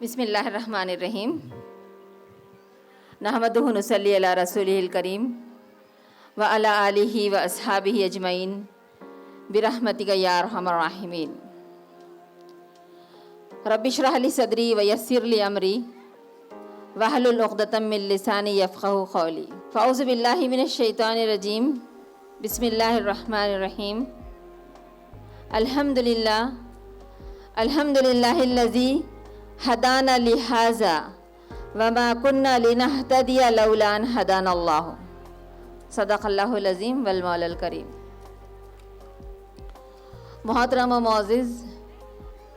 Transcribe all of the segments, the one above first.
بسم اللہ الرحمن الرحیم نحمدہ نصلی علی رسولہ الکریم وعلی آلہ واصحابہ اجمعین برحمتک یا ارحم الراحمین۔ رب اشرح لی صدری ویسر لی امری واحلل عقدۃ من لسانی یفقہوا قولی۔ فاعوذ باللہ من الشیطان الرجیم، بسم اللہ الرحمن الرحیم۔ الحمدللہ الذی ہدانا لہذا وما کننا لنہتدی لولا ان ہدانا اللہ۔ صدق اللہ العظیم والمولا الکریم۔ محترم و معزز،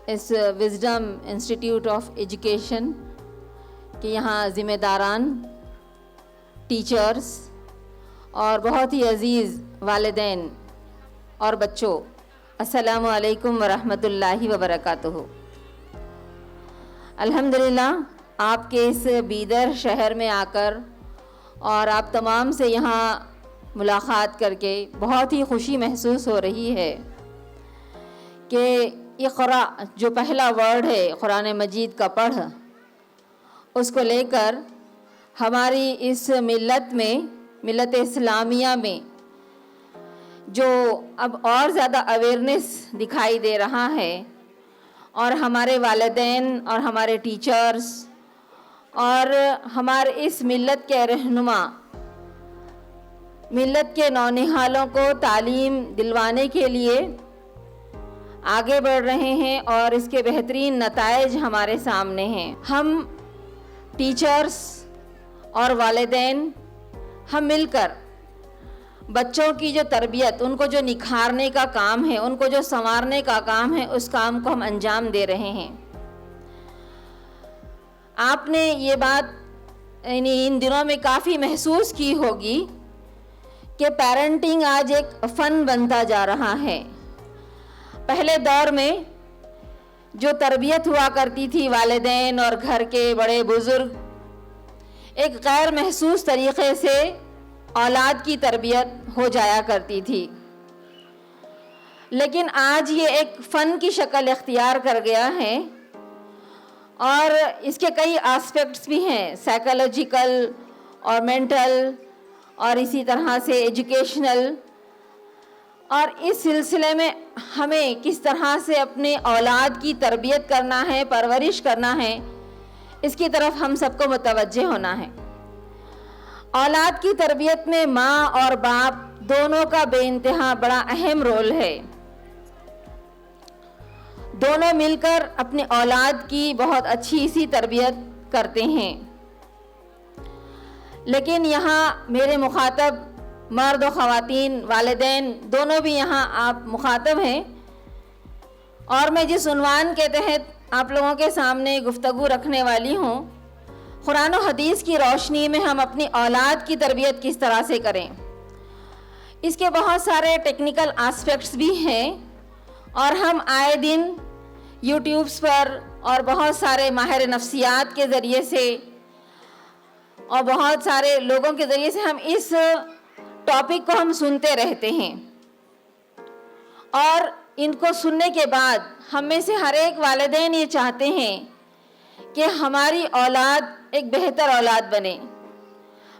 اس وزڈم انسٹیٹیوٹ آف ایجوکیشن کے یہاں ذمہ داران، ٹیچرز اور بہت ہی عزیز والدین اور بچوں، السلام علیکم ورحمۃ اللہ وبرکاتہ۔ الحمدللہ آپ کے اس بیدر شہر میں آ کر اور آپ تمام سے یہاں ملاقات کر کے بہت ہی خوشی محسوس ہو رہی ہے کہ اقرا جو پہلا ورڈ ہے قرآن مجید کا پڑھ، اس کو لے کر ہماری اس ملت میں، ملت اسلامیہ میں جو اب اور زیادہ اویئرنیس دکھائی دے رہا ہے، اور ہمارے والدین اور ہمارے ٹیچرز اور ہمارے اس ملت کے رہنما ملت کے نونہالوں کو تعلیم دلوانے کے لیے آگے بڑھ رہے ہیں، اور اس کے بہترین نتائج ہمارے سامنے ہیں۔ ہم ٹیچرز اور والدین ہم مل کر بچوں کی جو تربیت، ان کو جو نکھارنے کا کام ہے، ان کو جو سنوارنے کا کام ہے، اس کام کو ہم انجام دے رہے ہیں۔ آپ نے یہ بات ان دنوں میں کافی محسوس کی ہوگی کہ پیرنٹنگ آج ایک فن بنتا جا رہا ہے۔ پہلے دور میں جو تربیت ہوا کرتی تھی والدین اور گھر کے بڑے بزرگ، ایک غیر محسوس طریقے سے اولاد کی تربیت ہو جایا کرتی تھی، لیکن آج یہ ایک فن کی شکل اختیار کر گیا ہے، اور اس کے کئی آسپیکٹس بھی ہیں، سائیکولوجیکل اور مینٹل اور اسی طرح سے ایجوکیشنل۔ اور اس سلسلے میں ہمیں کس طرح سے اپنے اولاد کی تربیت کرنا ہے، پرورش کرنا ہے، اس کی طرف ہم سب کو متوجہ ہونا ہے۔ اولاد کی تربیت میں ماں اور باپ دونوں کا بے انتہا بڑا اہم رول ہے۔ دونوں مل کر اپنے اولاد کی بہت اچھی سی تربیت کرتے ہیں، لیکن یہاں میرے مخاطب مرد و خواتین، والدین دونوں بھی یہاں آپ مخاطب ہیں، اور میں جس عنوان کے تحت آپ لوگوں کے سامنے گفتگو رکھنے والی ہوں، قرآن و حدیث کی روشنی میں ہم اپنی اولاد کی تربیت کس طرح سے کریں۔ اس کے بہت سارے ٹیکنیکل آسپیکٹس بھی ہیں، اور ہم آئے دن یوٹیوبس پر اور بہت سارے ماہر نفسیات کے ذریعے سے اور بہت سارے لوگوں کے ذریعے سے ہم اس ٹاپک کو ہم سنتے رہتے ہیں، اور ان کو سننے کے بعد ہم میں سے ہر ایک والدین یہ چاہتے ہیں کہ ہماری اولاد ایک بہتر اولاد بنے،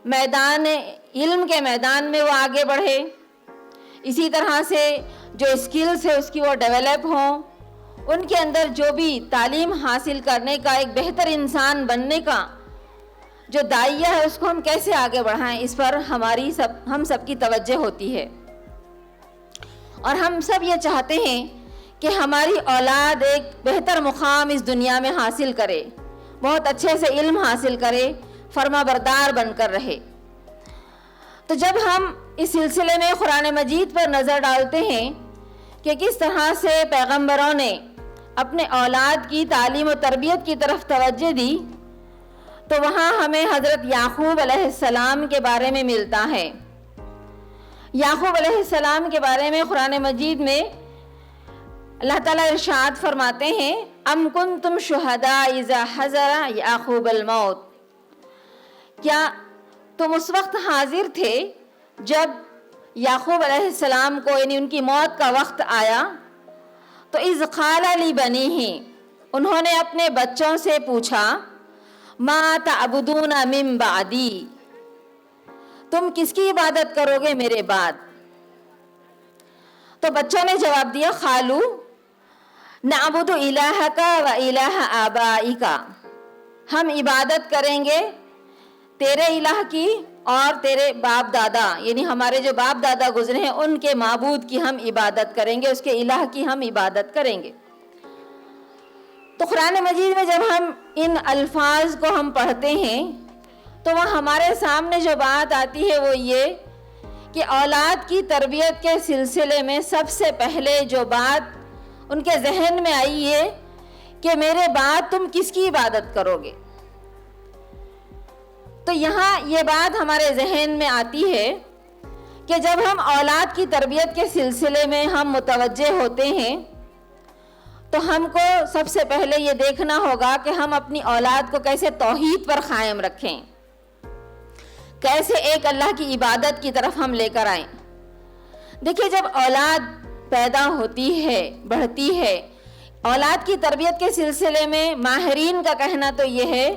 میدان علم کے میدان میں وہ آگے بڑھے، اسی طرح سے جو اسکلز ہے اس کی وہ ڈیولپ ہوں، ان کے اندر جو بھی تعلیم حاصل کرنے کا، ایک بہتر انسان بننے کا جو داعیہ ہے، اس کو ہم کیسے آگے بڑھائیں، اس پر ہم سب کی توجہ ہوتی ہے۔ اور ہم سب یہ چاہتے ہیں کہ ہماری اولاد ایک بہتر مقام اس دنیا میں حاصل کرے، بہت اچھے سے علم حاصل کرے، فرما بردار بن کر رہے۔ تو جب ہم اس سلسلے میں قرآن مجید پر نظر ڈالتے ہیں کہ کس طرح سے پیغمبروں نے اپنے اولاد کی تعلیم و تربیت کی طرف توجہ دی، تو وہاں ہمیں حضرت یعقوب علیہ السلام کے بارے میں ملتا ہے۔ یعقوب علیہ السلام کے بارے میں قرآن مجید میں اللہ تعالیٰ ارشاد فرماتے ہیں، ام کنتم شہداء اذا حضر یعقوب الموت، کیا تم اس وقت حاضر تھے جب یعقوب علیہ السلام کو، یعنی ان کی موت کا وقت آیا، تو اذ قال لبنیہ، انہوں نے اپنے بچوں سے پوچھا ما تعبدون من بعدی، تم کس کی عبادت کرو گے میرے بعد؟ تو بچوں نے جواب دیا قالوا نعبد الہک و الہ آبائک، ہم عبادت کریں گے تیرے الہ کی اور تیرے باپ دادا، یعنی ہمارے جو باپ دادا گزرے ہیں ان کے معبود کی ہم عبادت کریں گے، اس کے الہ کی ہم عبادت کریں گے۔ تو قرآن مجید میں جب ہم ان الفاظ کو ہم پڑھتے ہیں تو وہ ہمارے سامنے جو بات آتی ہے وہ یہ کہ اولاد کی تربیت کے سلسلے میں سب سے پہلے جو بات ان کے ذہن میں آئی ہے کہ میرے بعد تم کس کی عبادت کرو گے۔ تو یہاں یہ بات ہمارے ذہن میں آتی ہے کہ جب ہم اولاد کی تربیت کے سلسلے میں ہم متوجہ ہوتے ہیں تو ہم کو سب سے پہلے یہ دیکھنا ہوگا کہ ہم اپنی اولاد کو کیسے توحید پر قائم رکھیں، کیسے ایک اللہ کی عبادت کی طرف ہم لے کر آئیں۔ دیکھیے جب اولاد پیدا ہوتی ہے، بڑھتی ہے، اولاد کی تربیت کے سلسلے میں ماہرین کا کہنا تو یہ ہے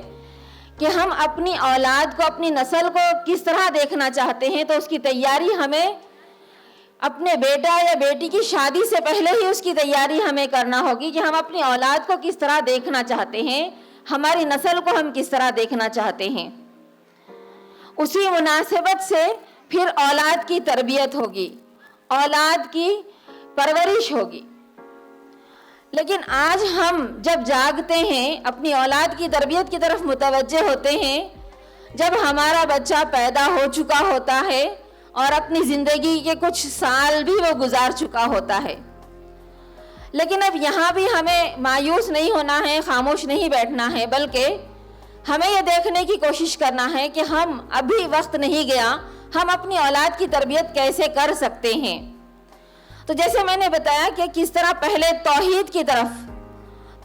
کہ ہم اپنی اولاد کو، اپنی نسل کو کس طرح دیکھنا چاہتے ہیں تو اس کی تیاری ہمیں اپنے بیٹا یا بیٹی کی شادی سے پہلے ہی اس کی تیاری ہمیں کرنا ہوگی کہ ہم اپنی اولاد کو کس طرح دیکھنا چاہتے ہیں، ہماری نسل کو ہم کس طرح دیکھنا چاہتے ہیں۔ اسی مناسبت سے پھر اولاد کی تربیت ہوگی، اولاد کی پرورش ہوگی۔ لیکن آج ہم جب جاگتے ہیں، اپنی اولاد کی تربیت کی طرف متوجہ ہوتے ہیں، جب ہمارا بچہ پیدا ہو چکا ہوتا ہے اور اپنی زندگی کے کچھ سال بھی وہ گزار چکا ہوتا ہے، لیکن اب یہاں بھی ہمیں مایوس نہیں ہونا ہے، خاموش نہیں بیٹھنا ہے، بلکہ ہمیں یہ دیکھنے کی کوشش کرنا ہے کہ ہم ابھی وقت نہیں گیا، ہم اپنی اولاد کی تربیت کیسے کر سکتے ہیں۔ تو جیسے میں نے بتایا کہ کس طرح پہلے توحید کی طرف،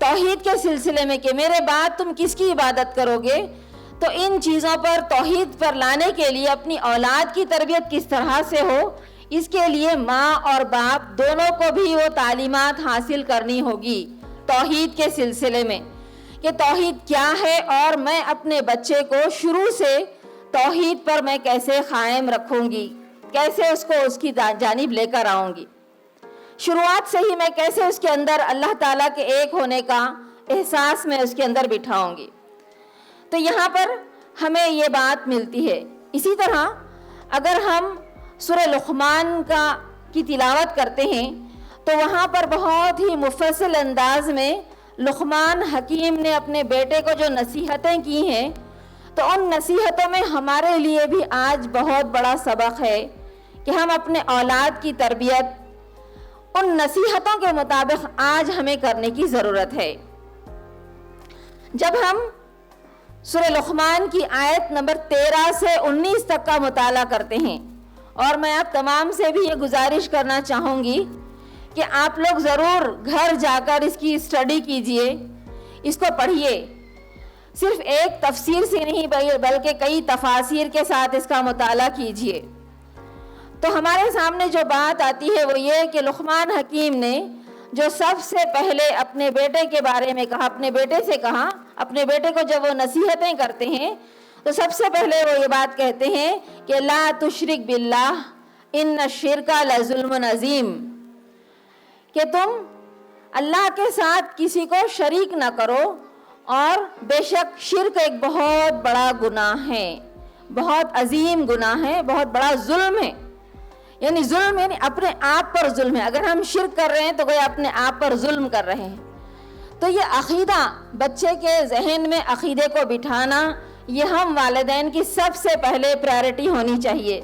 توحید کے سلسلے میں کہ میرے بعد تم کس کی عبادت کرو گے، تو ان چیزوں پر، توحید پر لانے کے لیے اپنی اولاد کی تربیت کس طرح سے ہو، اس کے لیے ماں اور باپ دونوں کو بھی وہ تعلیمات حاصل کرنی ہوگی توحید کے سلسلے میں کہ توحید کیا ہے اور میں اپنے بچے کو شروع سے توحید پر میں کیسے قائم رکھوں گی، کیسے اس کو اس کی جانب لے کر آؤں گی، شروعات سے ہی میں کیسے اس کے اندر اللہ تعالیٰ کے ایک ہونے کا احساس میں اس کے اندر بٹھاؤں گی۔ تو یہاں پر ہمیں یہ بات ملتی ہے۔ اسی طرح اگر ہم سورہ لقمان کی تلاوت کرتے ہیں تو وہاں پر بہت ہی مفصل انداز میں لقمان حکیم نے اپنے بیٹے کو جو نصیحتیں کی ہیں، تو ان نصیحتوں میں ہمارے لیے بھی آج بہت بڑا سبق ہے کہ ہم اپنے اولاد کی تربیت ان نصیحتوں کے مطابق آج ہمیں کرنے کی ضرورت ہے۔ جب ہم سورہ لقمان کی آیت نمبر 13 سے 19 تک کا مطالعہ کرتے ہیں، اور میں آپ تمام سے بھی یہ گزارش کرنا چاہوں گی کہ آپ لوگ ضرور گھر جا کر اس کی اسٹڈی کیجئے، اس کو پڑھیے، صرف ایک تفسیر سے نہیں بلکہ کئی تفاسیر کے ساتھ اس کا مطالعہ کیجئے۔ تو ہمارے سامنے جو بات آتی ہے وہ یہ کہ لقمان حکیم نے جو سب سے پہلے اپنے بیٹے کے بارے میں کہا، اپنے بیٹے سے کہا، اپنے بیٹے کو جب وہ نصیحتیں کرتے ہیں تو سب سے پہلے وہ یہ بات کہتے ہیں کہ لا تشرک باللہ ان الشرک لظلم عظیم، کہ تم اللہ کے ساتھ کسی کو شریک نہ کرو، اور بے شک شرک ایک بہت بڑا گناہ ہے، بہت عظیم گناہ ہے، بہت بڑا ظلم ہے۔ یعنی ظلم یعنی اپنے آپ پر ظلم ہے، اگر ہم شرک کر رہے ہیں تو گویا اپنے آپ پر ظلم کر رہے ہیں۔ تو یہ عقیدہ بچے کے ذہن میں عقیدے کو بٹھانا، یہ ہم والدین کی سب سے پہلے پرائرٹی ہونی چاہیے۔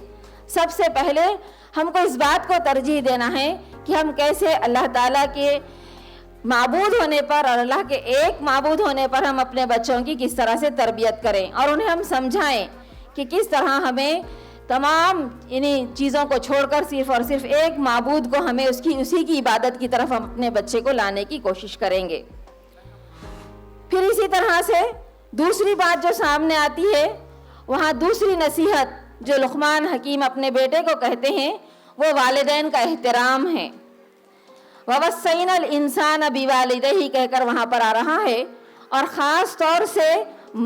سب سے پہلے ہم کو اس بات کو ترجیح دینا ہے کہ ہم کیسے اللہ تعالیٰ کے معبود ہونے پر اور اللہ کے ایک معبود ہونے پر ہم اپنے بچوں کی کس طرح سے تربیت کریں، اور انہیں ہم سمجھائیں کہ کس طرح ہمیں تمام انہی چیزوں کو چھوڑ کر صرف اور صرف ایک معبود کو ہمیں اسی کی عبادت کی طرف ہم اپنے بچے کو لانے کی کوشش کریں گے۔ پھر اسی طرح سے دوسری بات جو سامنے آتی ہے، وہاں دوسری نصیحت جو لقمان حکیم اپنے بیٹے کو کہتے ہیں وہ والدین کا احترام ہے۔ وَوَصَّيْنَا الْإِنسَانَ بِوَالِدَيْهِ کہہ کر وہاں پر آ رہا ہے، اور خاص طور سے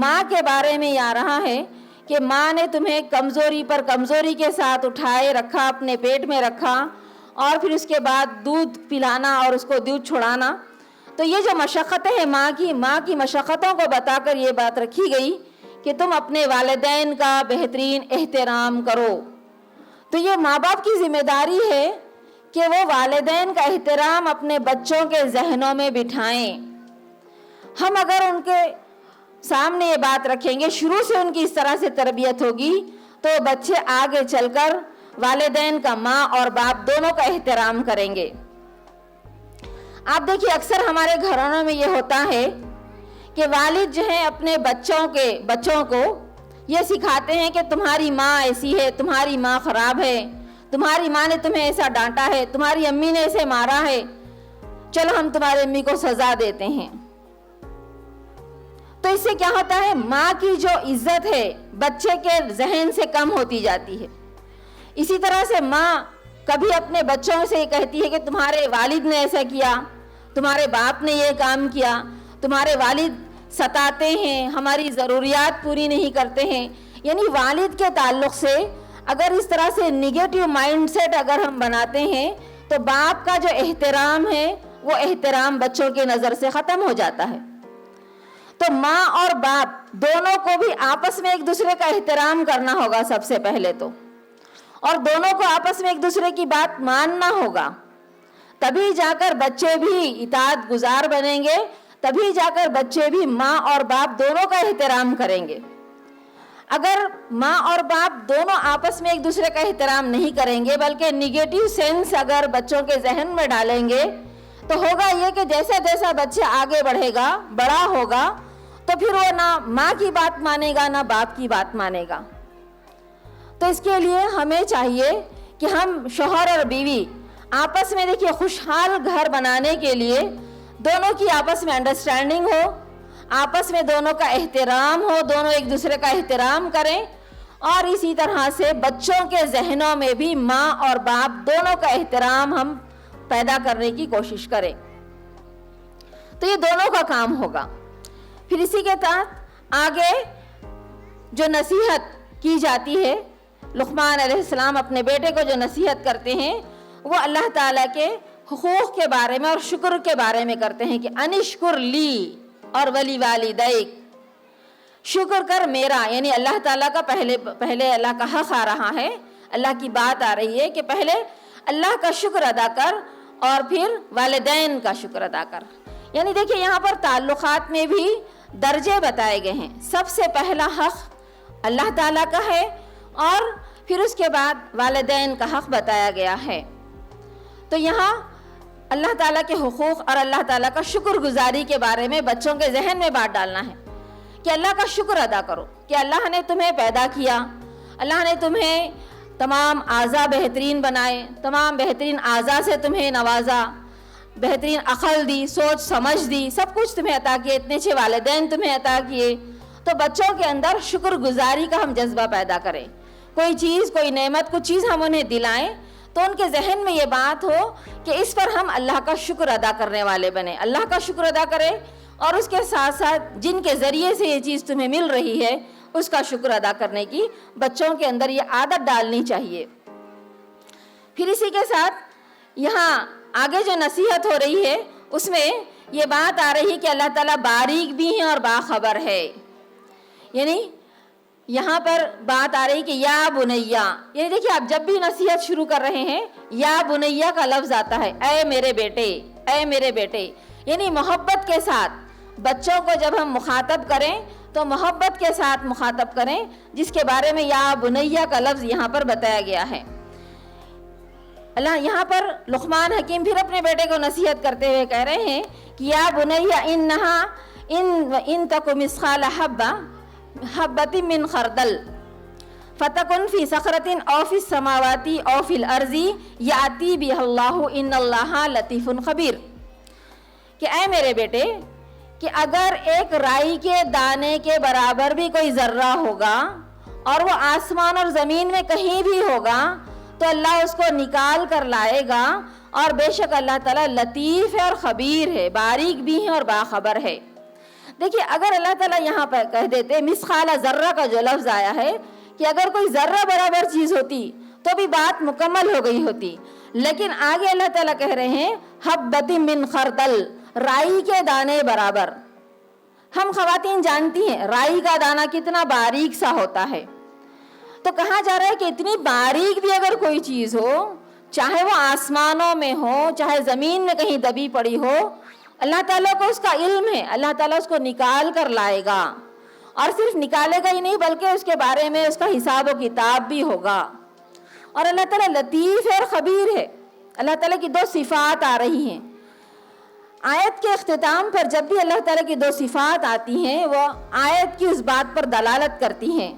ماں کے بارے میں یہ آ رہا ہے کہ ماں نے تمہیں کمزوری پر کمزوری کے ساتھ اٹھائے رکھا، اپنے پیٹ میں رکھا، اور پھر اس کے بعد دودھ پلانا اور اس کو دودھ چھڑانا. تو یہ جو مشقتیں ہیں ماں کی مشقتوں کو بتا کر یہ بات رکھی گئی کہ تم اپنے والدین کا بہترین احترام کرو. تو یہ ماں باپ کی ذمہ داری ہے کہ وہ والدین کا احترام اپنے بچوں کے ذہنوں میں بٹھائیں. ہم اگر ان کے سامنے یہ بات رکھیں گے، شروع سے ان کی اس طرح سے تربیت ہوگی، تو بچے آگے چل کر والدین کا، ماں اور باپ دونوں کا احترام کریں گے. آپ دیکھیے اکثر ہمارے گھروں میں یہ ہوتا ہے کہ والد جو ہیں اپنے بچوں کو یہ سکھاتے ہیں کہ تمہاری ماں ایسی ہے، تمہاری ماں خراب ہے، تمہاری ماں نے تمہیں ایسا ڈانٹا ہے، تمہاری امی نے ایسے مارا ہے، چلو ہم تمہاری امی کو سزا دیتے ہیں. تو اس سے کیا ہوتا ہے، ماں کی جو عزت ہے بچے کے ذہن سے کم ہوتی جاتی ہے. اسی طرح سے ماں کبھی اپنے بچوں سے یہ کہتی ہے کہ تمہارے والد نے ایسا کیا، تمہارے باپ نے یہ کام کیا، تمہارے والد ستاتے ہیں، ہماری ضروریات پوری نہیں کرتے ہیں. یعنی والد کے تعلق سے اگر اس طرح سے نگیٹو مائنڈ سیٹ اگر ہم بناتے ہیں تو باپ کا جو احترام ہے وہ احترام بچوں کی نظر سے ختم ہو جاتا ہے. تو ماں اور باپ دونوں کو بھی آپس میں ایک دوسرے کا احترام کرنا ہوگا سب سے پہلے تو، اور دونوں کو آپس میں ایک دوسرے کی بات ماننا ہوگا. تبھی جا کر بچے بھی اطاعت گزار بنیں گے، تبھی جا کر بچے بھی ماں اور باپ دونوں کا احترام کریں گے. اگر ماں اور باپ دونوں آپس میں ایک دوسرے کا احترام نہیں کریں گے بلکہ نگیٹو سینس اگر بچوں کے ذہن میں ڈالیں گے تو ہوگا یہ کہ جیسا جیسا بچہ آگے بڑھے گا، بڑا ہوگا، تو پھر وہ نہ ماں کی بات مانے گا نہ باپ کی بات مانے گا. تو اس کے لیے ہمیں چاہیے کہ ہم شوہر اور بیوی آپس میں دیکھیے خوشحال گھر بنانے کے لیے دونوں کی آپس میں انڈرسٹینڈنگ ہو، آپس میں دونوں کا احترام ہو، دونوں ایک دوسرے کا احترام کریں، اور اسی طرح سے بچوں کے ذہنوں میں بھی ماں اور باپ دونوں کا احترام ہم پیدا کرنے کی کوشش کریں. تو یہ دونوں کا کام ہوگا. پھر اسی کے تحت آگے جو نصیحت کی جاتی ہے، لقمان علیہ السلام اپنے بیٹے کو جو نصیحت کرتے ہیں وہ اللہ تعالیٰ کے حقوق کے بارے میں اور شکر کے بارے میں کرتے ہیں کہ انشکر لی اور ولی والدیک، شکر کر میرا. یعنی اللہ تعالیٰ کا پہلے اللہ کا حق آ رہا ہے، اللہ کی بات آ رہی ہے کہ پہلے اللہ کا شکر ادا کر اور پھر والدین کا شکر ادا کر. یعنی دیکھیے یہاں پر تعلقات میں بھی درجے بتائے گئے ہیں. سب سے پہلا حق اللہ تعالیٰ کا ہے اور پھر اس کے بعد والدین کا حق بتایا گیا ہے. تو یہاں اللہ تعالیٰ کے حقوق اور اللہ تعالیٰ کا شکر گزاری کے بارے میں بچوں کے ذہن میں بات ڈالنا ہے کہ اللہ کا شکر ادا کرو کہ اللہ نے تمہیں پیدا کیا، اللہ نے تمہیں تمام اعضاء بہترین بنائے، تمام بہترین اعضاء سے تمہیں نوازا، بہترین عقل دی، سوچ سمجھ دی، سب کچھ تمہیں عطا کیے، اتنے اچھے والدین تمہیں عطا کیے. تو بچوں کے اندر شکر گزاری کا ہم جذبہ پیدا کریں. کوئی چیز، کوئی نعمت، کچھ چیز ہم انہیں دلائیں تو ان کے ذہن میں یہ بات ہو کہ اس پر ہم اللہ کا شکر ادا کرنے والے بنیں. اللہ کا شکر ادا کریں اور اس کے ساتھ ساتھ جن کے ذریعے سے یہ چیز تمہیں مل رہی ہے اس کا شکر ادا کرنے کی بچوں کے اندر یہ عادت ڈالنی چاہیے. پھر اسی کے ساتھ یہاں آگے جو نصیحت ہو رہی ہے اس میں یہ بات آ رہی کہ اللہ تعالیٰ باریک بھی ہیں اور باخبر ہے. یعنی یہاں پر بات آ رہی کہ یا بنیا، یعنی دیکھیے آپ جب بھی نصیحت شروع کر رہے ہیں یا بنیا کا لفظ آتا ہے، اے میرے بیٹے، اے میرے بیٹے. یعنی محبت کے ساتھ بچوں کو جب ہم مخاطب کریں تو محبت کے ساتھ مخاطب کریں، جس کے بارے میں یا بنیا کا لفظ یہاں پر بتایا گیا ہے. اللہ یہاں پر لقمان حکیم پھر اپنے بیٹے کو نصیحت کرتے ہوئے کہہ رہے ہیں کہ یا بنیا انہا ان تک مثقال حبۃ من خردل فتکن فی صخرۃ او فی السماوات او فی الارض یاتی بہ اللہ ان اللہ لطیف خبیر. کہ اے میرے بیٹے کہ اگر ایک رائی کے دانے کے برابر بھی کوئی ذرہ ہوگا اور وہ آسمان اور زمین میں کہیں بھی ہوگا تو اللہ اس کو نکال کر لائے گا. اور بے شک اللہ تعالیٰ لطیف ہے اور خبیر ہے، باریک بھی ہے اور باخبر ہے. دیکھیے اگر اللہ تعالیٰ یہاں پر کہہ دیتے مثقال ذرہ کا جو لفظ آیا ہے کہ اگر کوئی ذرہ برابر چیز ہوتی تو بھی بات مکمل ہو گئی ہوتی، لیکن آگے اللہ تعالیٰ کہہ رہے ہیں حبۃ من خردل، رائی کے دانے برابر. ہم خواتین جانتی ہیں رائی کا دانہ کتنا باریک سا ہوتا ہے. تو کہا جا رہا ہے کہ اتنی باریک بھی اگر کوئی چیز ہو، چاہے وہ آسمانوں میں ہو چاہے زمین میں کہیں دبی پڑی ہو، اللہ تعالیٰ کو اس کا علم ہے، اللہ تعالیٰ اس کو نکال کر لائے گا. اور صرف نکالے گا ہی نہیں بلکہ اس کے بارے میں اس کا حساب و کتاب بھی ہوگا. اور اللہ تعالیٰ لطیف ہے اور خبیر ہے. اللہ تعالیٰ کی 2 صفات آ رہی ہیں آیت کے اختتام پر. جب بھی اللہ تعالیٰ کی 2 صفات آتی ہیں وہ آیت کی اس بات پر دلالت کرتی ہیں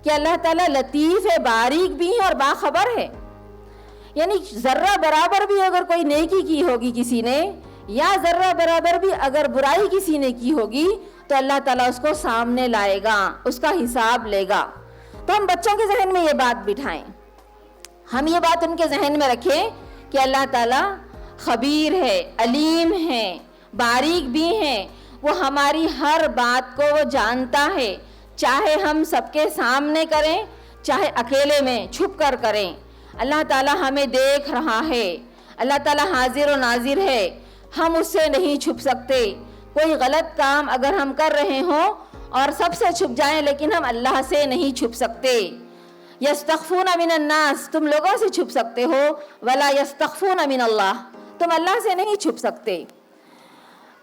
کہ اللہ تعالیٰ لطیف ہے، باریک بھی ہے اور باخبر ہے. یعنی ذرہ برابر بھی اگر کوئی نیکی کی ہوگی کسی نے، یا ذرہ برابر بھی اگر برائی کسی نے کی ہوگی، تو اللہ تعالیٰ اس کو سامنے لائے گا، اس کا حساب لے گا. تو ہم بچوں کے ذہن میں یہ بات بٹھائیں، ہم یہ بات ان کے ذہن میں رکھیں کہ اللہ تعالیٰ خبیر ہے، علیم ہے، باریک بھی ہے. وہ ہماری ہر بات کو وہ جانتا ہے، چاہے ہم سب کے سامنے کریں چاہے اکیلے میں چھپ کر کریں. اللہ تعالیٰ ہمیں دیکھ رہا ہے، اللہ تعالیٰ حاضر و ناظر ہے، ہم اس سے نہیں چھپ سکتے. کوئی غلط کام اگر ہم کر رہے ہوں اور سب سے چھپ جائیں لیکن ہم اللہ سے نہیں چھپ سکتے. یستخفون من الناس، تم لوگوں سے چھپ سکتے ہو، ولا یستخفون من اللہ، تم اللہ سے نہیں چھپ سکتے.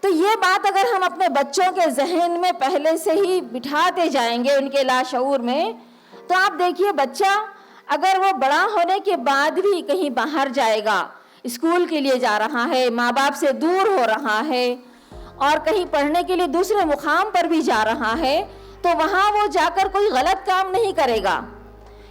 تو یہ بات اگر ہم اپنے بچوں کے ذہن میں پہلے سے ہی بٹھاتے جائیں گے ان کے لاشعور میں، تو آپ دیکھیے بچہ اگر وہ بڑا ہونے کے بعد بھی کہیں باہر جائے گا، اسکول کے لیے جا رہا ہے، ماں باپ سے دور ہو رہا ہے اور کہیں پڑھنے کے لیے دوسرے مقام پر بھی جا رہا ہے، تو وہاں وہ جا کر کوئی غلط کام نہیں کرے گا،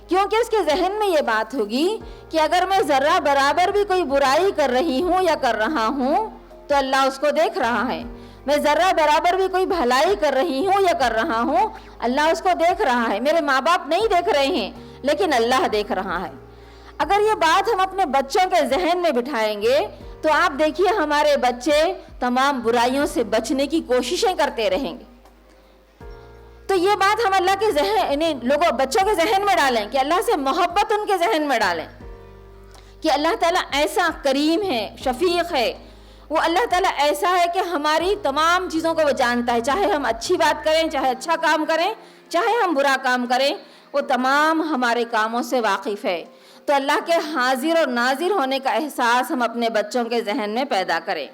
کیونکہ اس کے ذہن میں یہ بات ہوگی کہ اگر میں ذرہ برابر بھی کوئی برائی کر رہی ہوں یا کر رہا ہوں تو اللہ اس کو دیکھ رہا ہے. میں ذرہ برابر بھی کوئی بھلائی کر رہی ہوں یا کر رہا ہوں، اللہ اس کو دیکھ رہا ہے. میرے ماں باپ نہیں دیکھ رہے ہیں لیکن اللہ دیکھ رہا ہے. اگر یہ بات ہم اپنے بچوں کے ذہن میں بٹھائیں گے تو آپ دیکھیے ہمارے بچے تمام برائیوں سے بچنے کی کوششیں کرتے رہیں گے. تو یہ بات ہم اللہ کے ذہن لوگوں بچوں کے ذہن میں ڈالیں کہ اللہ سے محبت ان کے ذہن میں ڈالیں کہ اللہ تعالیٰ ایسا کریم ہے، شفیق ہے. وہ اللہ تعالیٰ ایسا ہے کہ ہماری تمام چیزوں کو وہ جانتا ہے، چاہے ہم اچھی بات کریں چاہے اچھا کام کریں چاہے ہم برا کام کریں، وہ تمام ہمارے کاموں سے واقف ہے. تو اللہ کے حاضر اور ناظر ہونے کا احساس ہم اپنے بچوں کے ذہن میں پیدا کریں.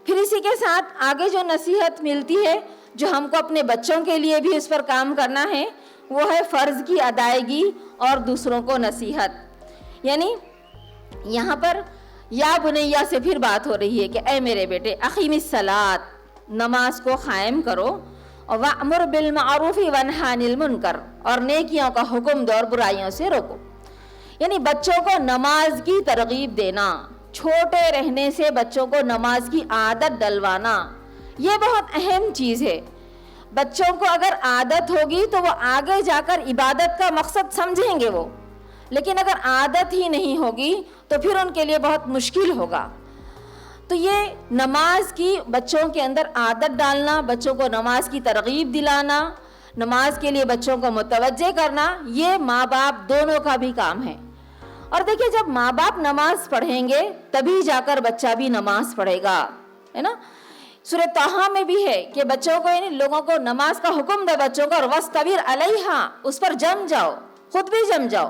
پھر اسی کے ساتھ آگے جو نصیحت ملتی ہے جو ہم کو اپنے بچوں کے لیے بھی اس پر کام کرنا ہے، وہ ہے فرض کی ادائیگی اور دوسروں کو نصیحت. یعنی یہاں پر یا بنیا سے پھر بات ہو رہی ہے کہ اے میرے بیٹے اقیم الصلاۃ، نماز کو قائم کرو، اور وَأْمُرْ بِالْمَعْرُوفِ وَانْهَ عَنِ الْمُنْكَرِ، اور نیکیوں کا حکم دو اور برائیوں سے روکو. یعنی بچوں کو نماز کی ترغیب دینا، چھوٹے رہنے سے بچوں کو نماز کی عادت ڈلوانا، یہ بہت اہم چیز ہے. بچوں کو اگر عادت ہوگی تو وہ آگے جا کر عبادت کا مقصد سمجھیں گے وہ، لیکن اگر عادت ہی نہیں ہوگی تو پھر ان کے لیے بہت مشکل ہوگا. تو یہ نماز کی بچوں کے اندر عادت ڈالنا، بچوں کو نماز کی ترغیب دلانا، نماز کے لیے بچوں کو متوجہ کرنا، یہ ماں باپ دونوں کا بھی کام ہے. اور دیکھیں جب ماں باپ نماز پڑھیں گے تبھی جا کر بچہ بھی نماز پڑھے گا، ہے نا. سورہ طٰہٰ میں بھی ہے کہ بچوں کو یعنی لوگوں کو نماز کا حکم دے بچوں کو، اور وَاسْتَبِرْ عَلَيْهَا، اس پر جم جاؤ، خود بھی جم جاؤ.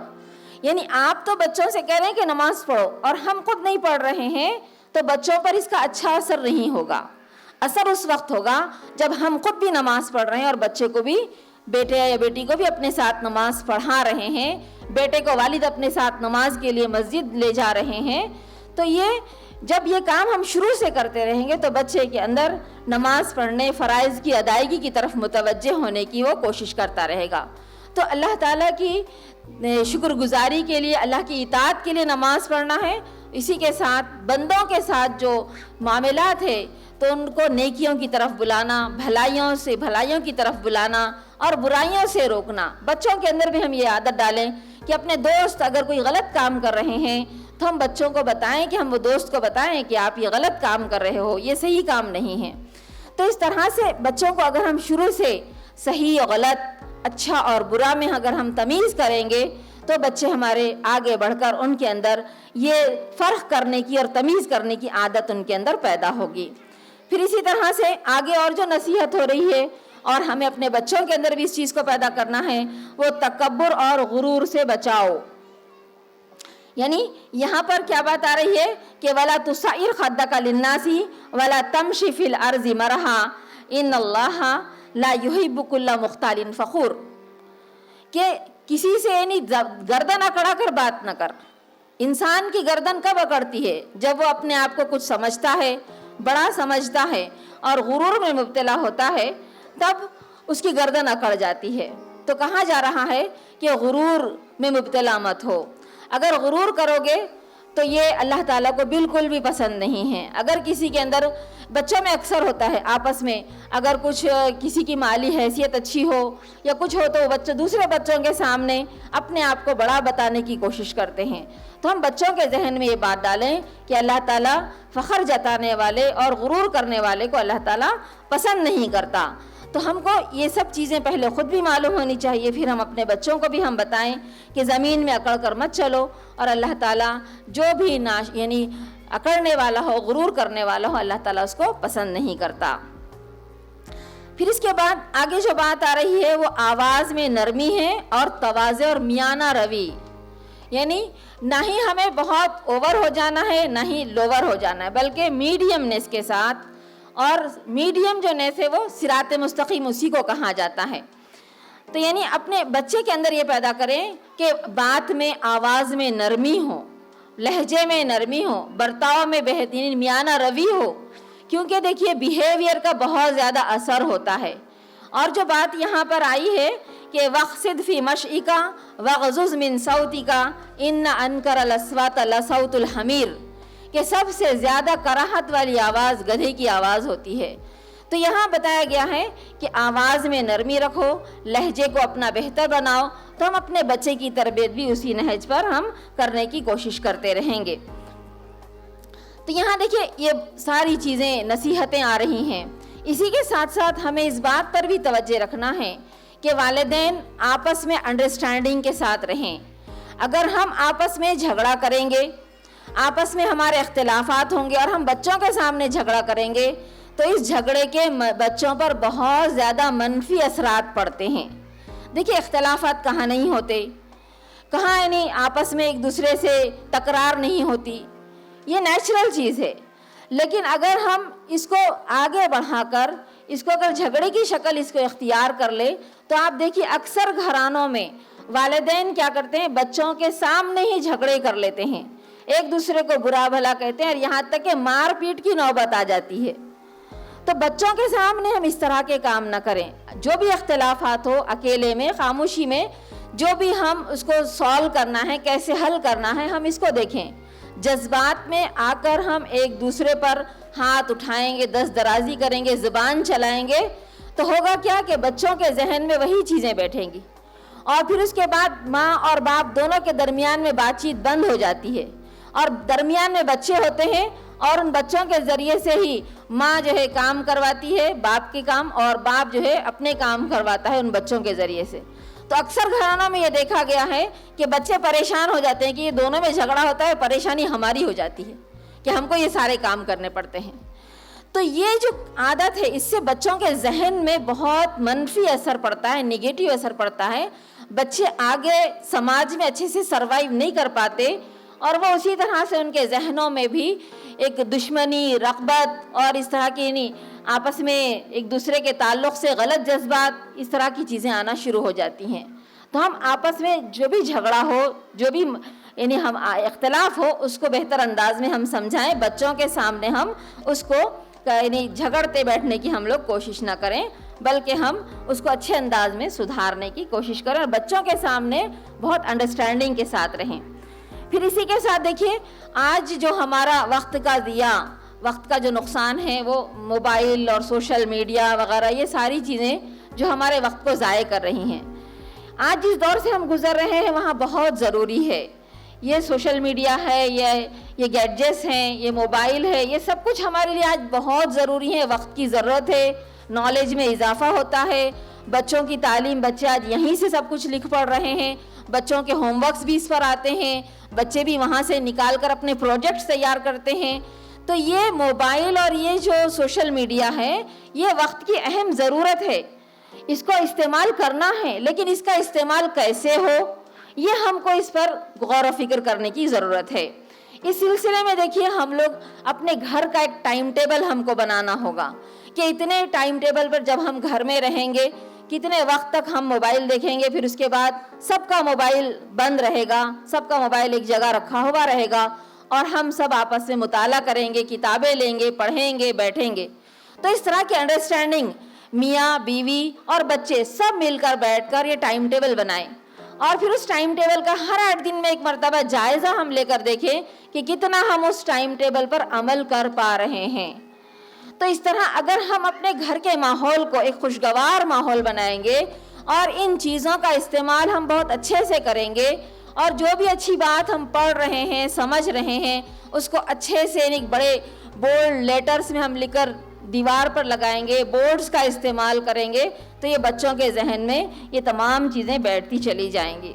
یعنی آپ تو بچوں سے کہہ رہے ہیں کہ نماز پڑھو اور ہم خود نہیں پڑھ رہے ہیں تو بچوں پر اس کا اچھا اثر نہیں ہوگا. اثر اس وقت ہوگا جب ہم خود بھی نماز پڑھ رہے ہیں اور بچے کو بھی، بیٹے یا بیٹی کو بھی اپنے ساتھ نماز پڑھا رہے ہیں، بیٹے کو والد اپنے ساتھ نماز کے لیے مسجد لے جا رہے ہیں. تو یہ جب یہ کام ہم شروع سے کرتے رہیں گے تو بچے کے اندر نماز پڑھنے، فرائض کی ادائیگی کی طرف متوجہ ہونے کی وہ کوشش کرتا رہے گا. تو اللہ تعالیٰ کی شکر گزاری کے لیے، اللہ کی اطاعت کے لیے نماز پڑھنا ہے. اسی کے ساتھ بندوں کے ساتھ جو معاملات ہے تو ان کو نیکیوں کی طرف بلانا، بھلائیوں سے بھلائیوں کی طرف بلانا اور برائیوں سے روکنا. بچوں کے اندر بھی ہم یہ عادت ڈالیں کہ اپنے دوست اگر کوئی غلط کام کر رہے ہیں تو ہم بچوں کو بتائیں، کہ ہم وہ دوست کو بتائیں کہ آپ یہ غلط کام کر رہے ہو، یہ صحیح کام نہیں ہے۔ تو اس طرح سے بچوں کو اگر ہم شروع سے صحیح اور غلط، اچھا اور برا میں اگر ہم تمیز کریں گے تو بچے ہمارے آگے بڑھ کر ان کے اندر یہ فرق کرنے کی اور تمیز کرنے کی عادت ان کے اندر پیدا ہوگی۔ پھر اسی طرح سے آگے اور جو نصیحت ہو رہی ہے اور ہمیں اپنے بچوں کے اندر بھی اس چیز کو پیدا کرنا ہے، وہ تکبر اور غرور سے بچاؤ۔ یعنی یہاں پر کیا بات آ رہی ہے کہ وَلَا تُسَعِّرْ خَدَّكَ لِلنَّاسِ وَلَا تَمْشِ فِي الْأَرْضِ مَرَحًا إِنَّ اللَّهَ لَا يُحِبُّ كُلَّ مُخْتَالٍ فَخُورٍ، کہ کسی سے یعنی گردن اکڑا کر بات نہ کر۔ انسان کی گردن کب اکڑتی ہے؟ جب وہ اپنے آپ کو کچھ سمجھتا ہے، بڑا سمجھتا ہے اور غرور میں مبتلا ہوتا ہے، تب اس کی گردن اکڑ جاتی ہے۔ تو کہا جا رہا ہے کہ غرور میں مبتلا مت ہو۔ اگر غرور کرو گے تو یہ اللہ تعالیٰ کو بالکل بھی پسند نہیں ہے۔ اگر کسی کے اندر، بچوں میں اکثر ہوتا ہے آپس میں، اگر کچھ کسی کی مالی حیثیت اچھی ہو یا کچھ ہو تو وہ بچے دوسرے بچوں کے سامنے اپنے آپ کو بڑا بتانے کی کوشش کرتے ہیں۔ تو ہم بچوں کے ذہن میں یہ بات ڈالیں کہ اللہ تعالیٰ فخر جتانے والے اور غرور کرنے والے کو اللہ تعالیٰ پسند نہیں کرتا۔ تو ہم کو یہ سب چیزیں پہلے خود بھی معلوم ہونی چاہیے، پھر ہم اپنے بچوں کو بھی ہم بتائیں کہ زمین میں اکڑ کر مت چلو، اور اللہ تعالیٰ جو بھی یعنی اکڑنے والا ہو، غرور کرنے والا ہو، اللہ تعالیٰ اس کو پسند نہیں کرتا۔ پھر اس کے بعد آگے جو بات آ رہی ہے وہ آواز میں نرمی ہے اور تواضع اور میانہ روی، یعنی نہ ہی ہمیں بہت اوور ہو جانا ہے نہ ہی لوور ہو جانا ہے، بلکہ میڈیم نیس کے ساتھ، اور میڈیم جو نیس ہے وہ صراط مستقیم اسی کو کہا جاتا ہے۔ تو یعنی اپنے بچے کے اندر یہ پیدا کریں کہ بات میں، آواز میں نرمی ہو، لہجے میں نرمی ہو، برتاؤ میں بہترین میانہ روی ہو، کیونکہ دیکھیے بیہیویئر کا بہت زیادہ اثر ہوتا ہے۔ اور جو بات یہاں پر آئی ہے کہ وَاقْصِدْ فِي مَشْئِكَ وَاغْضُضْ مِنْ صَوْتِكَ إِنَّ أَنْكَرَ الْأَصْوَاتِ لَصَوْتُ الْحَمِيرِ، کہ سب سے زیادہ کراہت والی آواز گدھے کی آواز ہوتی ہے۔ تو یہاں بتایا گیا ہے کہ آواز میں نرمی رکھو، لہجے کو اپنا بہتر بناؤ، تو ہم اپنے بچے کی تربیت بھی اسی نہج پر ہم کرنے کی کوشش کرتے رہیں گے۔ تو یہاں دیکھیے یہ ساری چیزیں، نصیحتیں آ رہی ہیں۔ اسی کے ساتھ ساتھ ہمیں اس بات پر بھی توجہ رکھنا ہے کہ والدین آپس میں انڈرسٹینڈنگ کے ساتھ رہیں۔ اگر ہم آپس میں جھگڑا کریں گے، آپس میں ہمارے اختلافات ہوں گے اور ہم بچوں کے سامنے جھگڑا کریں گے، تو اس جھگڑے کے بچوں پر بہت زیادہ منفی اثرات پڑتے ہیں۔ دیکھیے اختلافات کہاں نہیں ہوتے، کہاں یعنی آپس میں ایک دوسرے سے تکرار نہیں ہوتی، یہ نیچرل چیز ہے۔ لیکن اگر ہم اس کو آگے بڑھا کر اس کو اگر جھگڑے کی شکل اس کو اختیار کر لے، تو آپ دیکھیے اکثر گھرانوں میں والدین کیا کرتے ہیں، بچوں کے سامنے ہی جھگڑے کر لیتے ہیں، ایک دوسرے کو برا بھلا کہتے ہیں، اور یہاں تک کہ مار پیٹ کی نوبت آ جاتی ہے۔ تو بچوں کے سامنے ہم اس طرح کے کام نہ کریں۔ جو بھی اختلافات ہو، اکیلے میں، خاموشی میں، جو بھی ہم اس کو سالو کرنا ہے، کیسے حل کرنا ہے، ہم اس کو دیکھیں۔ جذبات میں آ کر ہم ایک دوسرے پر ہاتھ اٹھائیں گے، دست درازی کریں گے، زبان چلائیں گے، تو ہوگا کیا کہ بچوں کے ذہن میں وہی چیزیں بیٹھیں گی، اور پھر اس کے بعد ماں اور باپ دونوں کے درمیان میں بات چیت بند ہو جاتی ہے، اور درمیان میں بچے ہوتے ہیں، اور ان بچوں کے ذریعے سے ہی ماں جو ہے کام کرواتی ہے، باپ کے کام، اور باپ جو ہے اپنے کام کرواتا ہے ان بچوں کے ذریعے سے۔ تو اکثر گھرانوں میں یہ دیکھا گیا ہے کہ بچے پریشان ہو جاتے ہیں کہ یہ دونوں میں جھگڑا ہوتا ہے، پریشانی ہماری ہو جاتی ہے کہ ہم کو یہ سارے کام کرنے پڑتے ہیں۔ تو یہ جو عادت ہے، اس سے بچوں کے ذہن میں بہت منفی اثر پڑتا ہے، نگیٹو اثر پڑتا ہے، بچے آگے سماج میں اچھے سے سروائیو نہیں کر پاتے، اور وہ اسی طرح سے ان کے ذہنوں میں بھی ایک دشمنی، رغبت اور اس طرح کی یعنی آپس میں ایک دوسرے کے تعلق سے غلط جذبات، اس طرح کی چیزیں آنا شروع ہو جاتی ہیں۔ تو ہم آپس میں جو بھی جھگڑا ہو، جو بھی یعنی ہم اختلاف ہو، اس کو بہتر انداز میں ہم سمجھائیں، بچوں کے سامنے ہم اس کو یعنی جھگڑتے بیٹھنے کی ہم لوگ کوشش نہ کریں، بلکہ ہم اس کو اچھے انداز میں سدھارنے کی کوشش کریں، اور بچوں کے سامنے بہت انڈرسٹینڈنگ کے ساتھ رہیں۔ پھر اسی کے ساتھ دیکھیے آج جو ہمارا وقت کا ضیاع، وقت کا جو نقصان ہے، وہ موبائل اور سوشل میڈیا وغیرہ، یہ ساری چیزیں جو ہمارے وقت کو ضائع کر رہی ہیں۔ آج جس دور سے ہم گزر رہے ہیں وہاں بہت ضروری ہے. یہ سوشل میڈیا ہے, یہ گیڈجٹس ہیں, یہ موبائل ہے, یہ سب کچھ ہمارے لیے آج بہت ضروری ہے. وقت کی ضرورت ہے, نالج میں اضافہ ہوتا ہے. بچوں کی تعلیم, بچے آج یہیں سے سب کچھ لکھ پڑھ رہے ہیں. بچوں کے ہوم ورکس بھی اس پر آتے ہیں, بچے بھی وہاں سے نکال کر اپنے پروجیکٹس تیار کرتے ہیں. تو یہ موبائل اور یہ جو سوشل میڈیا ہے یہ وقت کی اہم ضرورت ہے. اس کو استعمال کرنا ہے, لیکن اس کا استعمال کیسے ہو یہ ہم کو اس پر غور و فکر کرنے کی ضرورت ہے. اس سلسلے میں دیکھیے ہم لوگ اپنے گھر کا ایک ٹائم ٹیبل ہم کو بنانا ہوگا کہ اتنے ٹائم ٹیبل پر جب ہم گھر میں رہیں گے کتنے وقت تک ہم موبائل دیکھیں گے, پھر اس کے بعد سب کا موبائل بند رہے گا, سب کا موبائل ایک جگہ رکھا ہوا رہے گا اور ہم سب آپس میں مطالعہ کریں گے, کتابیں لیں گے, پڑھیں گے, بیٹھیں گے. تو اس طرح کی انڈرسٹینڈنگ میاں بیوی اور بچے سب مل کر بیٹھ کر یہ ٹائم ٹیبل بنائیں اور پھر اس ٹائم ٹیبل کا ہر 8 دن میں ایک مرتبہ جائزہ ہم لے کر دیکھیں کہ کتنا ہم اس ٹائم ٹیبل پر عمل کر پا رہے ہیں. تو اس طرح اگر ہم اپنے گھر کے ماحول کو ایک خوشگوار ماحول بنائیں گے اور ان چیزوں کا استعمال ہم بہت اچھے سے کریں گے اور جو بھی اچھی بات ہم پڑھ رہے ہیں, سمجھ رہے ہیں, اس کو اچھے سے ایک بڑے بولڈ لیٹرز میں ہم لکھ کر دیوار پر لگائیں گے, بورڈز کا استعمال کریں گے, تو یہ بچوں کے ذہن میں یہ تمام چیزیں بیٹھتی چلی جائیں گی.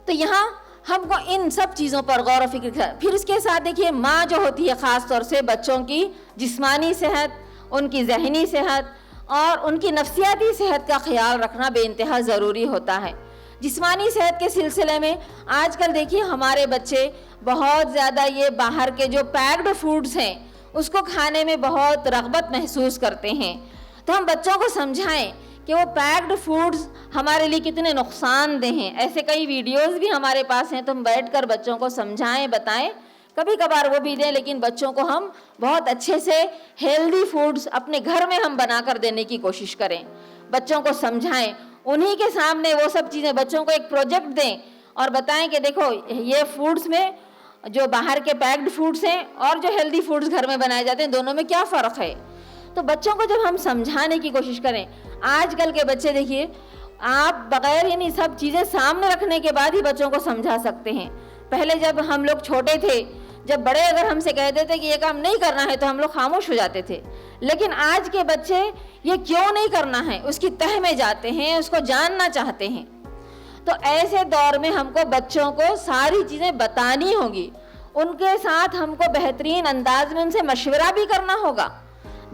تو یہاں ہم کو ان سب چیزوں پر غور و فکر کریں. پھر اس کے ساتھ دیکھیے ماں جو ہوتی ہے خاص طور سے بچوں کی جسمانی صحت, ان کی ذہنی صحت اور ان کی نفسیاتی صحت کا خیال رکھنا بے انتہا ضروری ہوتا ہے. جسمانی صحت کے سلسلے میں آج کل دیکھیے ہمارے بچے بہت زیادہ یہ باہر کے جو پیکڈ فوڈز ہیں اس کو کھانے میں بہت رغبت محسوس کرتے ہیں. تو ہم بچوں کو سمجھائیں کہ وہ پیکڈ فوڈز ہمارے لیے کتنے نقصان دہ ہیں. ایسے کئی ویڈیوز بھی ہمارے پاس ہیں, تو ہم بیٹھ کر بچوں کو سمجھائیں, بتائیں, کبھی کبھار وہ بھی دیں, لیکن بچوں کو ہم بہت اچھے سے ہیلدی فوڈز اپنے گھر میں ہم بنا کر دینے کی کوشش کریں. بچوں کو سمجھائیں, انہی کے سامنے وہ سب چیزیں, بچوں کو ایک پروجیکٹ دیں اور بتائیں کہ دیکھو یہ فوڈز میں جو باہر کے پیکڈ فوڈز ہیں اور جو ہیلدی فوڈز گھر میں بنائے جاتے ہیں دونوں میں کیا فرق ہے. تو بچوں کو جب ہم سمجھانے کی کوشش کریں, آج کل کے بچے دیکھیے آپ بغیر یعنی سب چیزیں سامنے رکھنے کے بعد ہی بچوں کو سمجھا سکتے ہیں. پہلے جب ہم لوگ چھوٹے تھے, جب بڑے اگر ہم سے کہتے تھے کہ یہ کام نہیں کرنا ہے تو ہم لوگ خاموش ہو جاتے تھے. لیکن آج کے بچے یہ کیوں نہیں کرنا ہے اس کی تہ میں جاتے ہیں, اس کو جاننا چاہتے ہیں. تو ایسے دور میں ہم کو بچوں کو ساری چیزیں بتانی ہوگی, ان کے ساتھ ہم کو بہترین انداز میں ان سے مشورہ بھی کرنا ہوگا.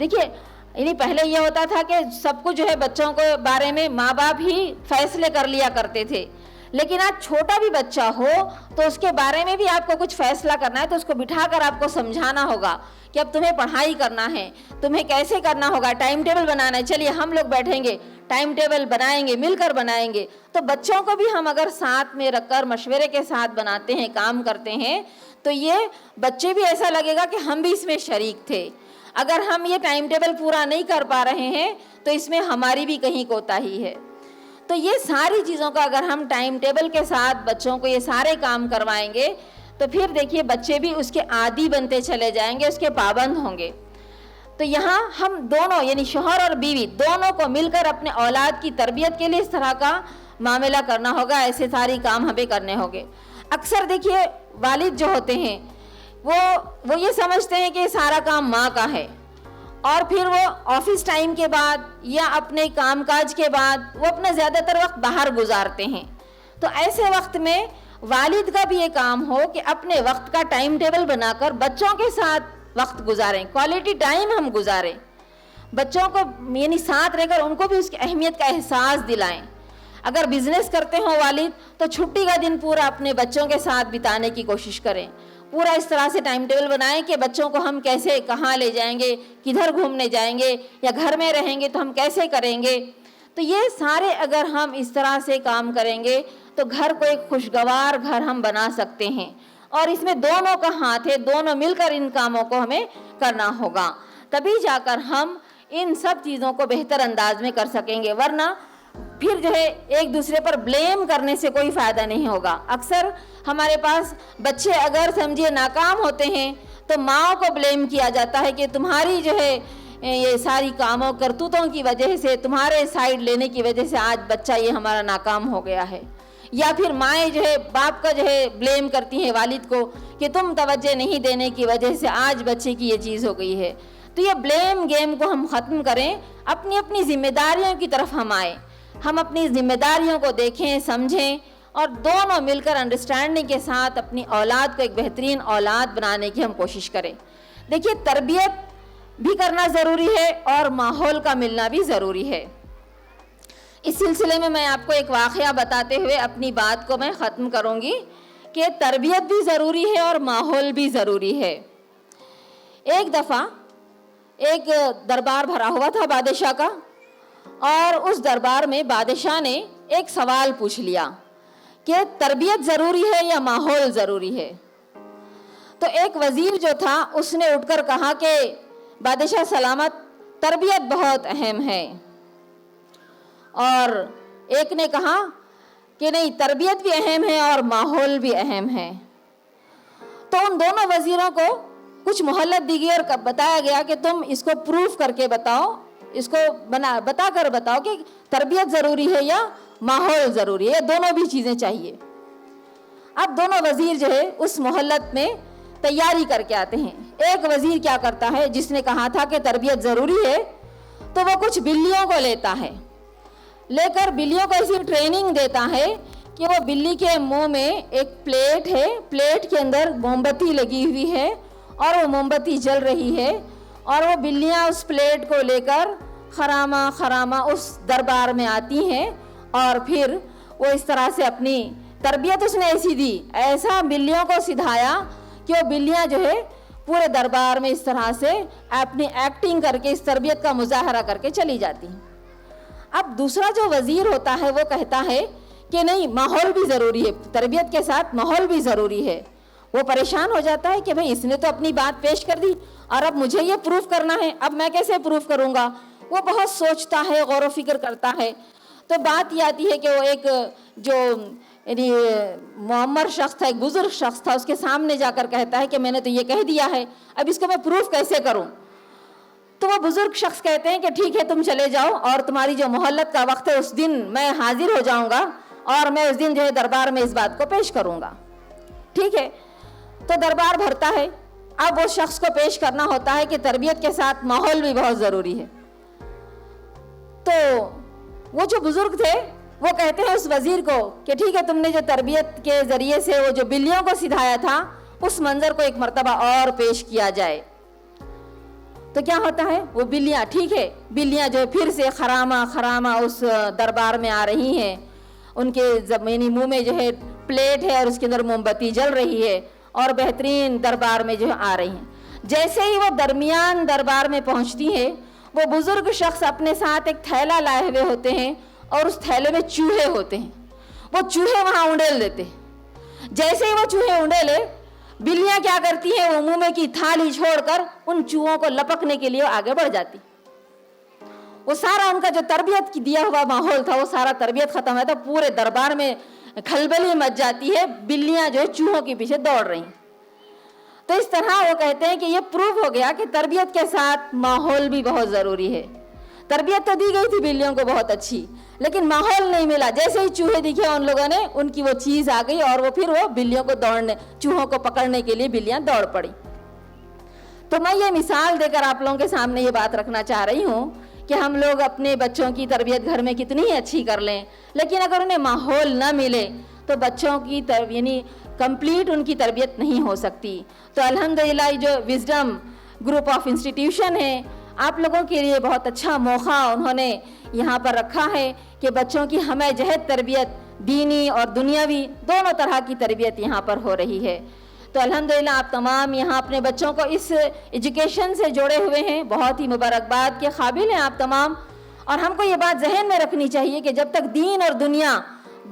دیکھیے یعنی پہلے یہ ہوتا تھا کہ سب کچھ جو ہے بچوں کے بارے میں ماں باپ ہی فیصلے کر لیا کرتے تھے, لیکن آج چھوٹا بھی بچہ ہو تو اس کے بارے میں بھی آپ کو کچھ فیصلہ کرنا ہے تو اس کو بٹھا کر آپ کو سمجھانا ہوگا کہ اب تمہیں پڑھائی کرنا ہے, تمہیں کیسے کرنا ہوگا, ٹائم ٹیبل بنانا ہے. چلیے ہم لوگ بیٹھیں گے, ٹائم ٹیبل بنائیں گے, مل کر بنائیں گے. تو بچوں کو بھی ہم اگر ساتھ میں رکھ کر مشورے کے ساتھ بناتے ہیں, کام کرتے ہیں, تو یہ بچے بھی ایسا لگے گا کہ ہم بھی اس میں شریک تھے. اگر ہم یہ ٹائم ٹیبل پورا نہیں کر پا رہے ہیں تو اس میں ہماری بھی کہیں کوتاہی ہے. تو یہ ساری چیزوں کا اگر ہم ٹائم ٹیبل کے ساتھ بچوں کو یہ سارے کام کروائیں گے تو پھر دیکھیے بچے بھی اس کے عادی بنتے چلے جائیں گے, اس کے پابند ہوں گے. تو یہاں ہم دونوں یعنی شوہر اور بیوی دونوں کو مل کر اپنے اولاد کی تربیت کے لیے اس طرح کا معاملہ کرنا ہوگا, ایسے ساری کام ہمیں کرنے ہوں گے. اکثر دیکھیے والد جو ہوتے ہیں وہ یہ سمجھتے ہیں کہ یہ سارا کام ماں کا ہے اور پھر وہ آفس ٹائم کے بعد یا اپنے کام کاج کے بعد وہ اپنا زیادہ تر وقت باہر گزارتے ہیں. تو ایسے وقت میں والد کا بھی یہ کام ہو کہ اپنے وقت کا ٹائم ٹیبل بنا کر بچوں کے ساتھ وقت گزاریں, کوالٹی ٹائم ہم گزاریں, بچوں کو یعنی ساتھ رہ کر ان کو بھی اس کی اہمیت کا احساس دلائیں. اگر بزنس کرتے ہوں والد تو چھٹی کا دن پورا اپنے بچوں کے ساتھ بتانے کی کوشش کریں. پورا اس طرح سے ٹائم ٹیبل بنائیں کہ بچوں کو ہم کیسے کہاں لے جائیں گے, کدھر گھومنے جائیں گے, یا گھر میں رہیں گے تو ہم کیسے کریں گے. تو یہ سارے اگر ہم اس طرح سے کام کریں گے تو گھر کو ایک خوشگوار گھر ہم بنا سکتے ہیں. اور اس میں دونوں کا ہاتھ ہے, دونوں مل کر ان کاموں کو ہمیں کرنا ہوگا, تبھی جا کر ہم ان سب چیزوں کو بہتر انداز میں کر سکیں گے. ورنہ پھر جو ہے ایک دوسرے پر بلیم کرنے سے کوئی فائدہ نہیں ہوگا. اکثر ہمارے پاس بچے اگر سمجھے ناکام ہوتے ہیں تو ماں کو بلیم کیا جاتا ہے کہ تمہاری جو ہے یہ ساری کاموں کرتوتوں کی وجہ سے، تمہارے سائڈ لینے کی وجہ سے آج بچہ یہ ہمارا ناکام ہو گیا ہے. یا پھر مائیں جو ہے باپ کا جو ہے بلیم کرتی ہیں والد کو کہ تم توجہ نہیں دینے کی وجہ سے آج بچے کی یہ چیز ہو گئی ہے. تو یہ بلیم گیم کو ہم ختم کریں، اپنی اپنی ذمہ داریوں کی طرف ہم آئیں، ہم اپنی ذمہ داریوں کو دیکھیں، سمجھیں، اور دونوں مل کر انڈرسٹینڈنگ کے ساتھ اپنی اولاد کو ایک بہترین اولاد بنانے کی ہم کوشش کریں. دیکھیے تربیت بھی کرنا ضروری ہے اور ماحول کا ملنا بھی ضروری ہے. اس سلسلے میں میں آپ کو ایک واقعہ بتاتے ہوئے اپنی بات کو میں ختم کروں گی کہ تربیت بھی ضروری ہے اور ماحول بھی ضروری ہے. ایک دفعہ ایک دربار بھرا ہوا تھا بادشاہ کا، اور اس دربار میں بادشاہ نے ایک سوال پوچھ لیا کہ تربیت ضروری ہے یا ماحول ضروری ہے. تو ایک وزیر جو تھا اس نے اٹھ کر کہا کہ بادشاہ سلامت، تربیت بہت اہم ہے. اور ایک نے کہا کہ نہیں، تربیت بھی اہم ہے اور ماحول بھی اہم ہے. تو ان دونوں وزیروں کو کچھ مہلت دی گئی اور بتایا گیا کہ تم اس کو پروف کر کے بتاؤ، اس کو بتا کر بتاؤ کہ تربیت ضروری ہے یا ماحول ضروری ہے، دونوں بھی چیزیں چاہیے. اب دونوں وزیر جو ہے اس مہلت میں تیاری کر کے آتے ہیں. ایک وزیر کیا کرتا ہے، جس نے کہا تھا کہ تربیت ضروری ہے، تو وہ کچھ بلیوں کو لیتا ہے، لے کر بلیوں کو ایسی ٹریننگ دیتا ہے کہ وہ بلی کے منہ میں ایک پلیٹ ہے، پلیٹ کے اندر موم بتی لگی ہوئی ہے اور وہ موم بتی جل رہی ہے، اور وہ بلیاں اس پلیٹ کو لے کر خرامہ خرامہ اس دربار میں آتی ہیں، اور پھر وہ اس طرح سے اپنی تربیت اس نے ایسی دی، ایسا بلیوں کو سکھایا کہ وہ بلیاں جو ہے پورے دربار میں اس طرح سے اپنی ایکٹنگ کر کے اس تربیت کا مظاہرہ کر کے چلی جاتی ہیں. اب دوسرا جو وزیر ہوتا ہے وہ کہتا ہے کہ نہیں، ماحول بھی ضروری ہے، تربیت کے ساتھ ماحول بھی ضروری ہے. وہ پریشان ہو جاتا ہے کہ بھئی اس نے تو اپنی بات پیش کر دی اور اب مجھے یہ پروف کرنا ہے، اب میں کیسے پروف کروں گا. وہ بہت سوچتا ہے، غور و فکر کرتا ہے. تو بات یہ آتی ہے کہ وہ ایک جو یعنی معمر شخص تھا، ایک بزرگ شخص تھا، اس کے سامنے جا کر کہتا ہے کہ میں نے تو یہ کہہ دیا ہے، اب اس کو میں پروف کیسے کروں. تو وہ بزرگ شخص کہتے ہیں کہ ٹھیک ہے، تم چلے جاؤ اور تمہاری جو مہلت کا وقت ہے اس دن میں حاضر ہو جاؤں گا اور میں اس دن جو ہے دربار میں اس بات کو پیش کروں گا. ٹھیک ہے. تو دربار بھرتا ہے. اب اس شخص کو پیش کرنا ہوتا ہے کہ تربیت کے ساتھ ماحول بھی بہت ضروری ہے. تو وہ جو بزرگ تھے وہ کہتے ہیں اس وزیر کو کہ ٹھیک ہے، تم نے جو تربیت کے ذریعے سے وہ جو بلیوں کو سکھایا تھا اس منظر کو ایک مرتبہ اور پیش کیا جائے. تو کیا ہوتا ہے، وہ بلیاں، ٹھیک ہے، بلیاں جو پھر سے خرامہ خرامہ اس دربار میں آ رہی ہیں، ان کے زمینی منہ میں جو ہے پلیٹ ہے اور اس کے اندر موم بتی جل رہی ہے اور بہترین دربار میں جو ہے آ رہی ہیں. جیسے ہی وہ درمیان دربار میں پہنچتی ہیں، وہ بزرگ شخص اپنے ساتھ ایک تھیلا لائے ہوئے ہوتے ہیں اور اس تھیلے میں چوہے ہوتے ہیں. وہ چوہے وہاں اونڈیل دیتے. جیسے ہی وہ چوہے اونڈیلے، بلیاں کیا کرتی ہیں، وہ منہ میں کی تھالی چھوڑ کر ان چوہوں کو لپکنے کے لیے آگے بڑھ جاتی. وہ سارا ان کا جو تربیت کی دیا ہوا ماحول تھا وہ سارا تربیت ختم ہے. تو پورے دربار میں کھلبلی مچ جاتی ہے، بلیاں جو ہے چوہوں کے پیچھے دوڑ رہی ہیں. تو اس طرح وہ کہتے ہیں کہ یہ پروف ہو گیا کہ تربیت کے ساتھ ماحول بھی بہت ضروری ہے. تربیت تو دی گئی تھی بلیوں کو بہت اچھی، لیکن ماحول نہیں ملا. جیسے ہی چوہے دکھے ان لوگوں نے، ان کی وہ چیز آ گئی اور وہ پھر وہ بلیوں کو چوہوں کو پکڑنے کے لیے بلیاں دوڑ پڑی. تو میں یہ مثال دے کر آپ لوگوں کے سامنے یہ بات رکھنا چاہ رہی ہوں کہ ہم لوگ اپنے بچوں کی تربیت گھر میں کتنی ہی اچھی کر لیں، لیکن اگر انہیں ماحول نہ ملے تو بچوں کی یعنی کمپلیٹ ان کی تربیت نہیں ہو سکتی. تو الحمدللہ جو وزڈم گروپ آف انسٹیٹیوشن ہے، آپ لوگوں کے لیے بہت اچھا موقع انہوں نے یہاں پر رکھا ہے کہ بچوں کی ہمہ جہت تربیت، دینی اور دنیاوی دونوں طرح کی تربیت یہاں پر ہو رہی ہے. تو الحمدللہ آپ تمام یہاں اپنے بچوں کو اس ایجوکیشن سے جوڑے ہوئے ہیں، بہت ہی مبارکباد کے قابل ہیں آپ تمام. اور ہم کو یہ بات ذہن میں رکھنی چاہیے کہ جب تک دین اور دنیا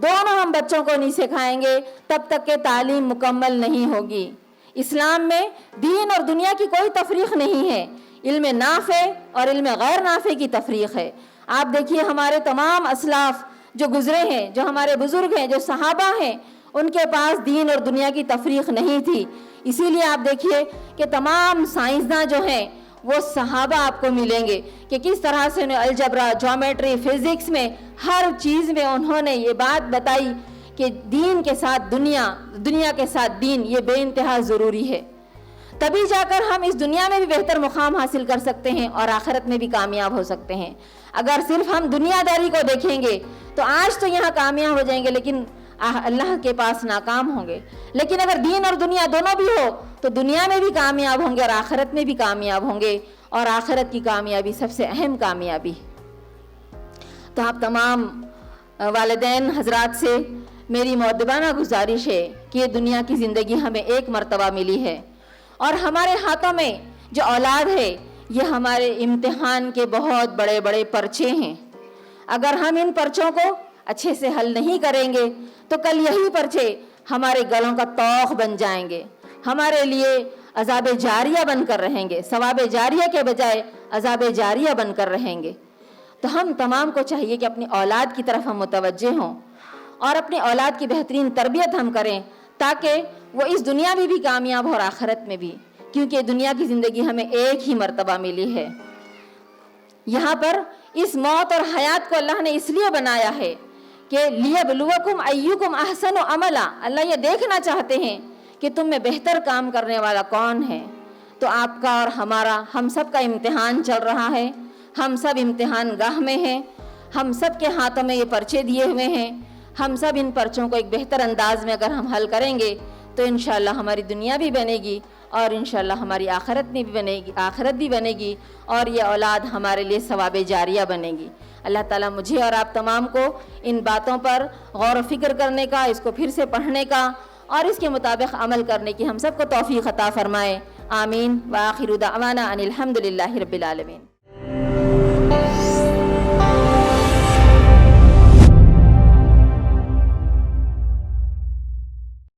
دونوں ہم بچوں کو نہیں سکھائیں گے تب تک کہ تعلیم مکمل نہیں ہوگی. اسلام میں دین اور دنیا کی کوئی تفریق نہیں ہے، علم نافع اور علم غیر نافع کی تفریق ہے. آپ دیکھیے ہمارے تمام اسلاف جو گزرے ہیں، جو ہمارے بزرگ ہیں، جو صحابہ ہیں، ان کے پاس دین اور دنیا کی تفریق نہیں تھی. اسی لیے آپ دیکھیے کہ تمام سائنسداں جو ہیں وہ صحابہ آپ کو ملیں گے کہ کس طرح سے انہیں الجبرا، جیومیٹری، فزکس میں ہر چیز میں انہوں نے یہ بات بتائی کہ دین کے ساتھ دنیا، دنیا کے ساتھ دین، یہ بے انتہا ضروری ہے. تبھی جا کر ہم اس دنیا میں بھی بہتر مقام حاصل کر سکتے ہیں اور آخرت میں بھی کامیاب ہو سکتے ہیں. اگر صرف ہم دنیا داری کو دیکھیں گے تو آج تو یہاں کامیاب ہو جائیں گے لیکن اللہ کے پاس ناکام ہوں گے. لیکن اگر دین اور دنیا دونوں بھی ہو تو دنیا میں بھی کامیاب ہوں گے اور آخرت میں بھی کامیاب ہوں گے، اور آخرت کی کامیابی سب سے اہم کامیابی. تو آپ تمام والدین حضرات سے میری مؤدبانہ گزارش ہے کہ یہ دنیا کی زندگی ہمیں ایک مرتبہ ملی ہے، اور ہمارے ہاتھوں میں جو اولاد ہے یہ ہمارے امتحان کے بہت بڑے بڑے پرچے ہیں. اگر ہم ان پرچوں کو اچھے سے حل نہیں کریں گے تو کل یہی پرچے ہمارے گلوں کا توق بن جائیں گے، ہمارے لیے عذاب جاریہ بن کر رہیں گے، ثواب جاریہ کے بجائے عذاب جاریہ بن کر رہیں گے. تو ہم تمام کو چاہیے کہ اپنی اولاد کی طرف ہم متوجہ ہوں اور اپنی اولاد کی بہترین تربیت ہم کریں تاکہ وہ اس دنیا میں بھی کامیاب ہو اور آخرت میں بھی، کیونکہ دنیا کی زندگی ہمیں ایک ہی مرتبہ ملی ہے. یہاں پر اس موت اور حیات کو اللہ نے اس لیے بنایا ہے کہ لیبلوکم ایکم احسن عملا، اللہ یہ دیکھنا چاہتے ہیں کہ تم میں بہتر کام کرنے والا کون ہے. تو آپ کا اور ہمارا، ہم سب کا امتحان چل رہا ہے، ہم سب امتحان گاہ میں ہیں، ہم سب کے ہاتھوں میں یہ پرچے دیے ہوئے ہیں. ہم سب ان پرچوں کو ایک بہتر انداز میں اگر ہم حل کریں گے تو انشاءاللہ ہماری دنیا بھی بنے گی اور انشاءاللہ ہماری آخرت بھی بنے گی اور یہ اولاد ہمارے لیے ثواب جاریہ بنے گی. اللہ تعالیٰ مجھے اور آپ تمام کو ان باتوں پر غور و فکر کرنے کا، اس کو پھر سے پڑھنے کا اور اس کے مطابق عمل کرنے کی ہم سب کو توفیق عطا فرمائے. آمین. وآخر دعوانا ان الحمد للہ رب العالمین.